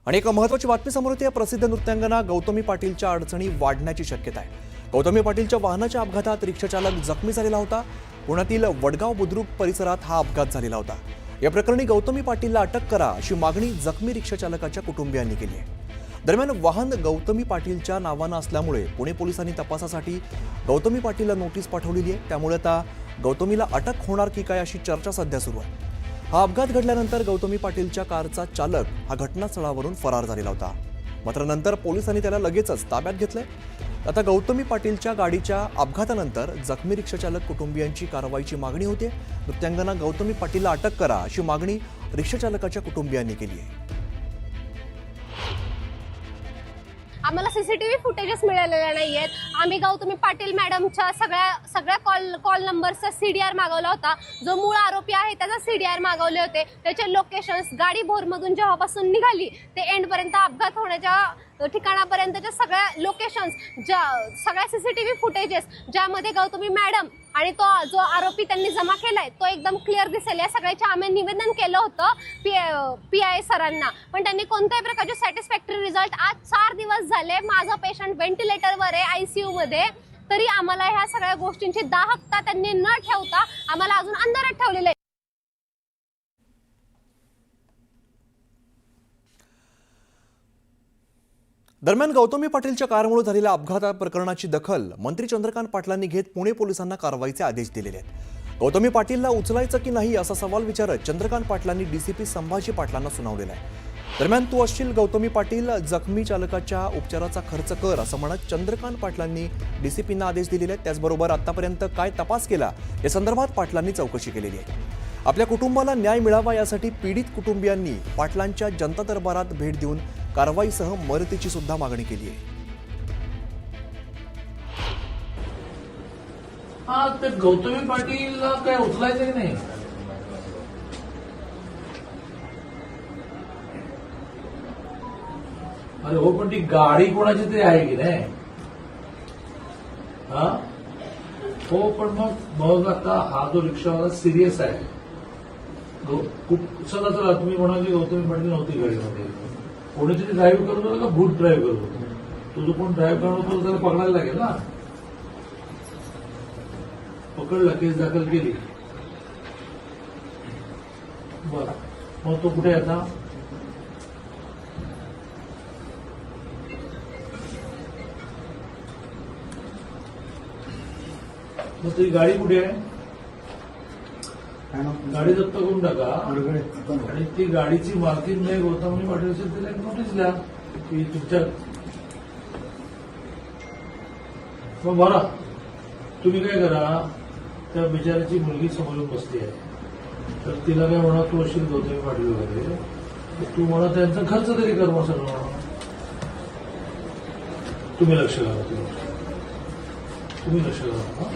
आणि एक महत्त्वाची बातमी समोर येते. प्रसिद्ध नृत्यांगना गौतमी पाटीलच्या अडचणी वाढण्याची शक्यता आहे. गौतमी पाटीलच्या वाहनाच्या अपघातात रिक्षाचालक जखमी झालेला होता. पुण्यातील वडगाव बुद्रुक परिसरात हा अपघात झालेला होता. या प्रकरणी गौतमी पाटीलला अटक करा अशी मागणी जखमी रिक्षाचालकाच्या कुटुंबियांनी केली आहे. दरम्यान वाहन गौतमी पाटीलच्या नावानं असल्यामुळे पुणे पोलिसांनी तपासासाठी गौतमी पाटीलला नोटीस पाठवलेली आहे. त्यामुळे आता गौतमीला अटक होणार की काय अशी चर्चा सध्या सुरू आहे. हा अपघात घडल्यानंतर गौतमी पाटीलच्या कारचा चालक हा घटनास्थळावरून फरार झालेला होता. मात्र नंतर पोलिसांनी त्याला लगेचच ताब्यात घेतलंय. आता गौतमी पाटीलच्या गाडीच्या अपघातानंतर जखमी रिक्षाचालक कुटुंबियांची कारवाईची मागणी होते. नृत्यांगना गौतमी पाटीलला अटक करा अशी मागणी रिक्षाचालकाच्या कुटुंबियांनी केली आहे. आम्हाला सीसीटीव्ही फुटेजेस मिळालेले नाहीयेत. आम्ही गौतमी पाटील मॅडमच्या सगळ्या कॉल नंबरचा सीडीआर मागवला होता. जो मूळ आरोपी आहे त्याचा सीडीआर मागवले होते. त्याचे लोकेशन्स, गाडी भोरमधून जेव्हापासून निघाली ते एंडपर्यंत अपघात होण्याच्या ठिकाणापर्यंतच्या सगळ्या लोकेशन्स, सगळ्या सीसीटीव्ही फुटेजेस ज्यामध्ये गौतमी मॅडम आणि तो जो आरोपी त्यांनी जमा केलाय तो एकदम क्लिअर दिसेल या सगळ्याचे आम्ही निवेदन केलं होतं PI सरांना. पण त्यांनी कोणत्याही प्रकारचे सॅटिस्फॅक्टरी रिझल्ट, आज 4 दिवस झाले माझा पेशंट व्हेंटिलेटरवर आहे ICU मध्ये, तरी आम्हाला ह्या सगळ्या गोष्टींची दाहकता त्यांनी न ठेवता आम्हाला अजून अंधारात ठेवलेलं आहे. दरम्यान गौतमी पाटीलच्या कारमुळे झालेल्या अपघात प्रकरणाची दखल मंत्री चंद्रकांत पाटलांनी घेत पुणे पोलिसांना कारवाईचे आदेश दिलेले आहेत. गौतमी पाटीलला उचलायचं की नाही असा सवाल विचारत चंद्रकांत पाटलांनी DCP संभाजी पाटलांना सुनावलेला आहे. दरम्यान तू असशील गौतमी पाटील, जखमी चालकाच्या उपचाराचा खर्च कर असं म्हणत चंद्रकांत पाटलांनी DCPंना आदेश दिलेले आहेत. त्याचबरोबर आतापर्यंत काय तपास केला या संदर्भात पाटलांनी चौकशी केलेली आहे. आपल्या कुटुंबाला न्याय मिळावा यासाठी पीडित कुटुंबियांनी पाटलांच्या जनता दरबारात भेट देऊन कारवाईसह मदतीची सुद्धा मागणी केली आहे. हा, ते गौतमी पाटीलला काय उचलायचं की नाही? अरे हो, पण ती गाडी कोणाची तरी आहे की नाही? हा हो, पण मग आता हा जो रिक्षावाला सिरियस आहे. चला तुम्ही म्हणाल की गौतमी पाटील नव्हती गाडीमध्ये, कोणीतरी ड्राईव्ह करत होतं का भूत ड्राईव्ह करत होतं? तो जो कोण ड्राईव्ह करत होतो त्याला पकडायला लागेल ना. पकडला, केस दाखल केली. बरं, मग तो कुठे आता? मग तुझी गाडी कुठे आहे? गाडी जप्त करून टाका आणि ती गाडीची मालकीन नाही गौतमी पाटील असेल तिला एक नोटीस द्या की तुमच्या. मग बरं, तुम्ही काय करा, त्या बिचाराची मुलगी समोरून बसली आहे, तर तिला काय म्हणा, तू असेल गौतमी पाटील वगैरे, तू म्हणा त्यांचा खर्च तरी कर. मग सगळं तुम्ही लक्ष घाला, तुम्ही लक्ष घाला.